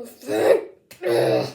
Yes!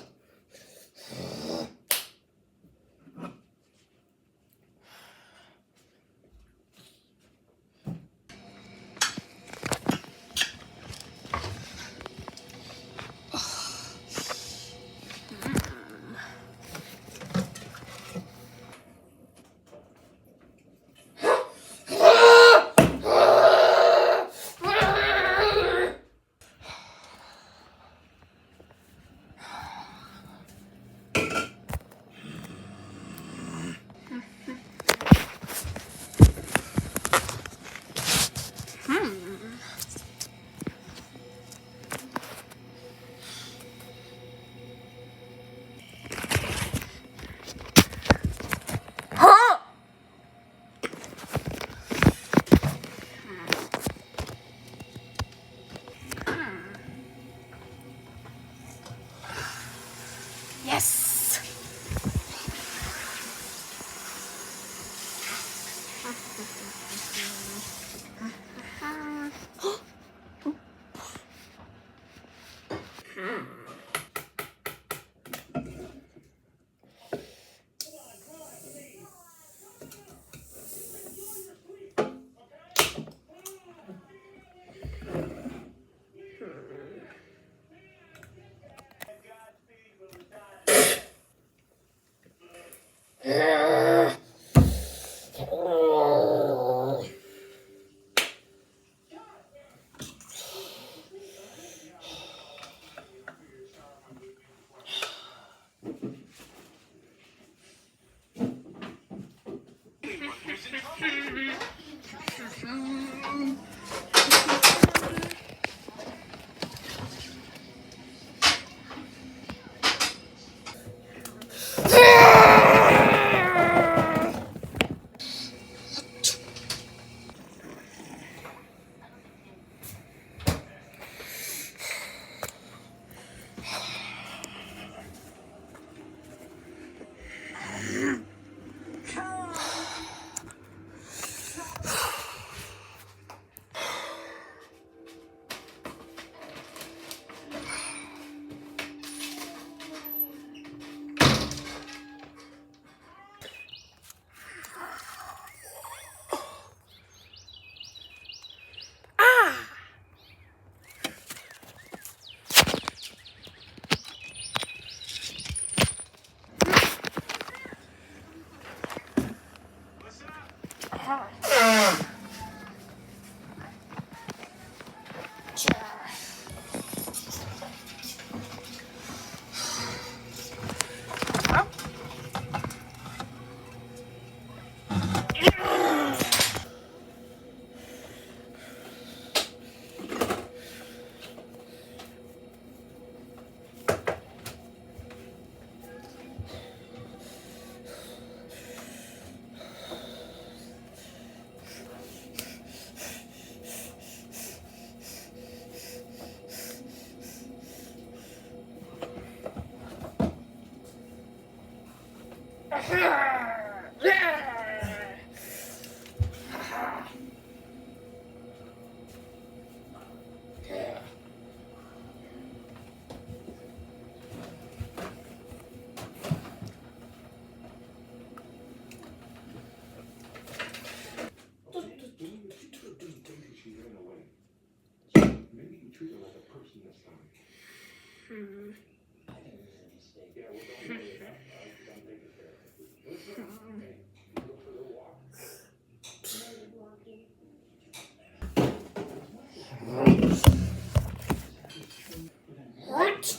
What?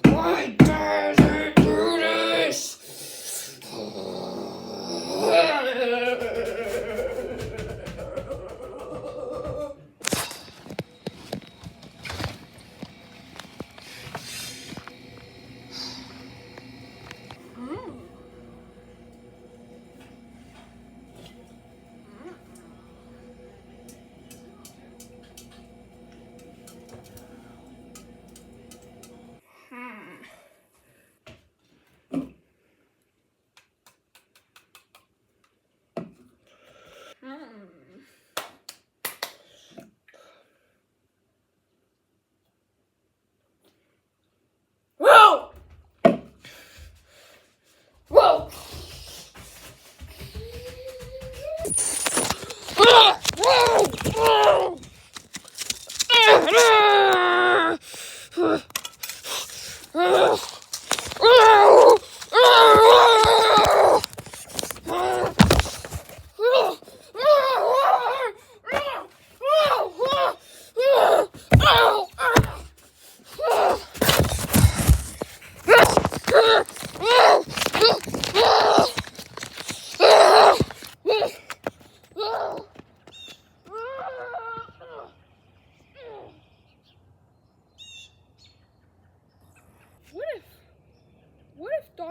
Why does it do this?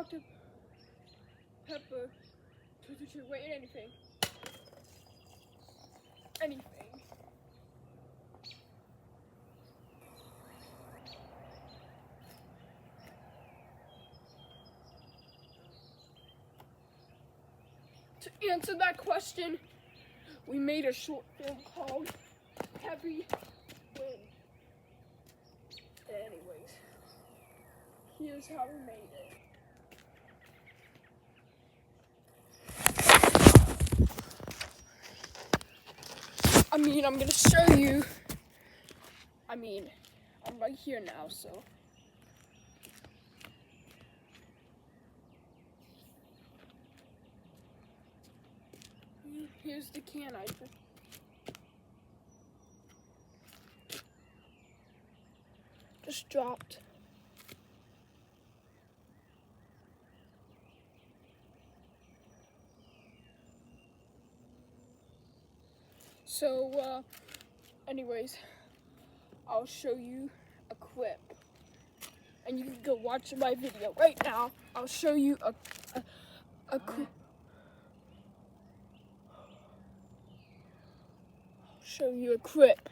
Dr. Pepper. Wait, anything. Anything. To answer that question, we made a short film called Heavy Wind. Anyways, here's how we made it. I'm gonna show you. I'm right here now, so. Here's the can I just dropped. So, anyways, I'll show you a clip. And you can go watch my video right now. I'll show you a clip. I'll show you a clip.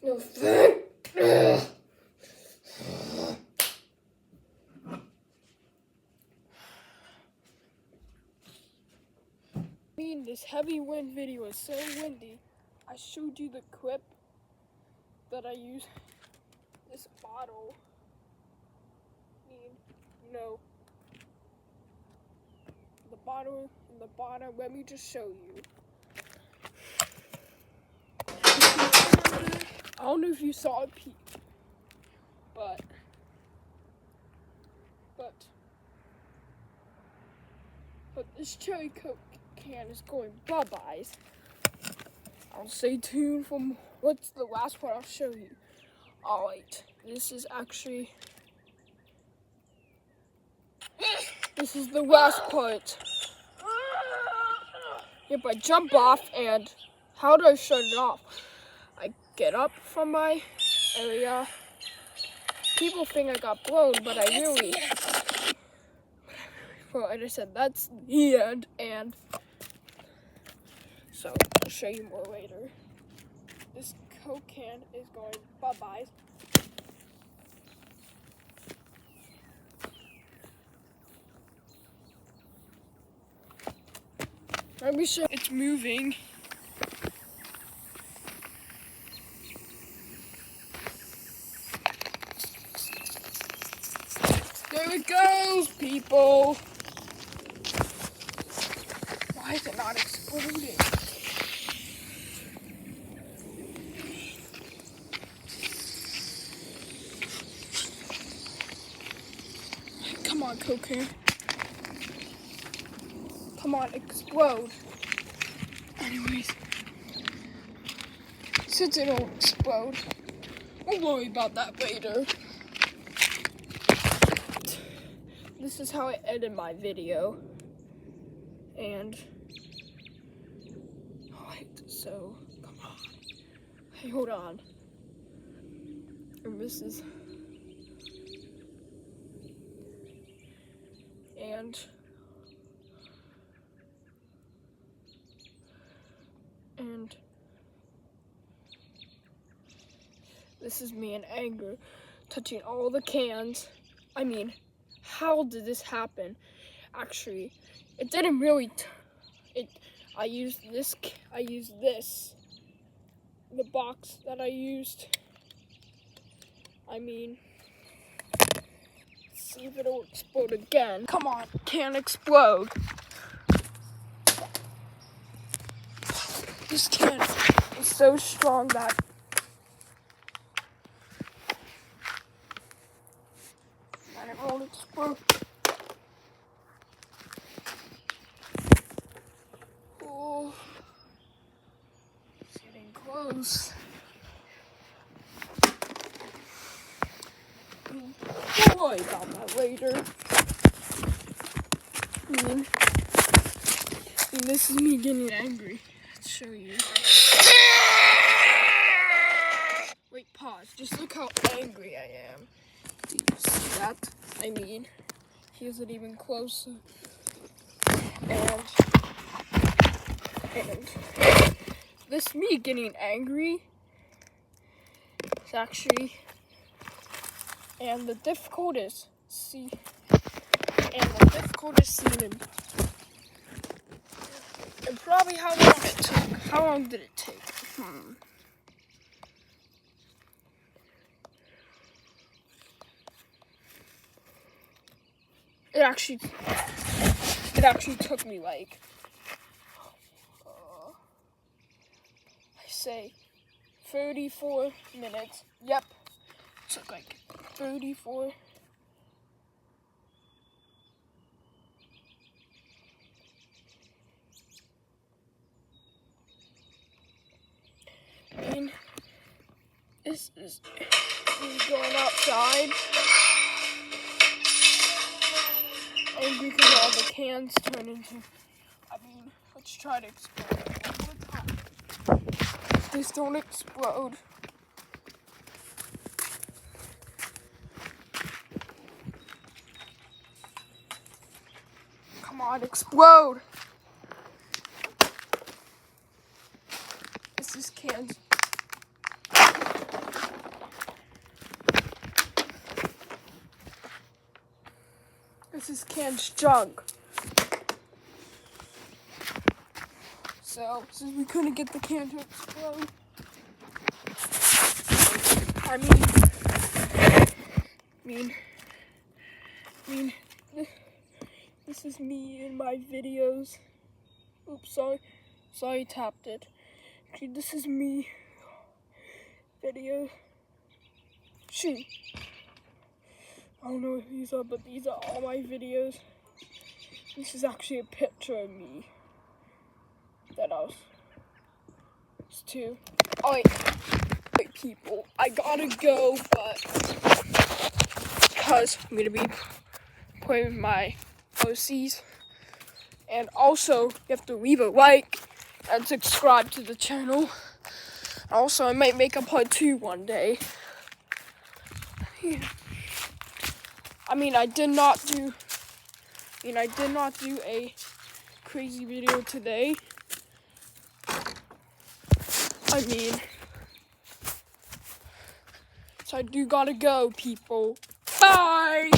No thank. This heavy wind video is so windy. I showed you the clip that I use this bottle. The bottle in the bottom. Let me just show you. I don't know if you saw it peep, but this cherry Coke can is going bye-byes. I'll stay tuned for what's the last part I'll show you. Alright, this is the last part. Yep, I jump off, and how do I shut it off? I get up from my area. People think I got blown, but I really... Well, like I said, that's the end, and so I'll show you more later. This Coke can is going bye-bye. Let me show it's moving. There it goes, people. Why is it not exploding? Come on, Coke can. Come on, explode. Anyways, since it won't explode, we'll worry about that later. This is how I edit my video. And, alright, so, come on. Hey, hold on. And this is, and this is me in anger, touching all the cans. How did this happen? Actually, it didn't really. I used this. The box that I used. See if it'll explode again. Come on, can't explode. This can is so strong that Oh, it's getting close. Don't worry about that later. This is me getting angry. Let's show you. Wait, pause. Just look how angry I am. Do you see that? I mean, he isn't even close. And this me getting angry is actually, and the difficultest scene, and probably how long it took. How long did it take? It actually took me like, I say 34 minutes. Yep, it took like 34. And this is going outside. And because all the cans turn into, let's try to explode it one more time. Please don't explode. Come on, explode. This is cans. This is Can's junk. So, since we couldn't get the can to explode, this is me in my videos. Oops, sorry, tapped it. Okay, this is me. Video. Shoot. I don't know what these are, but these are all my videos. This is actually a picture of me that I was too. Oh wait, people, I gotta go, but because I'm gonna be playing with my OCs, and also you have to leave a like and subscribe to the channel. Also, I might make a part 2 one day. Yeah. I did not do a crazy video today. So I do gotta go, people. Bye!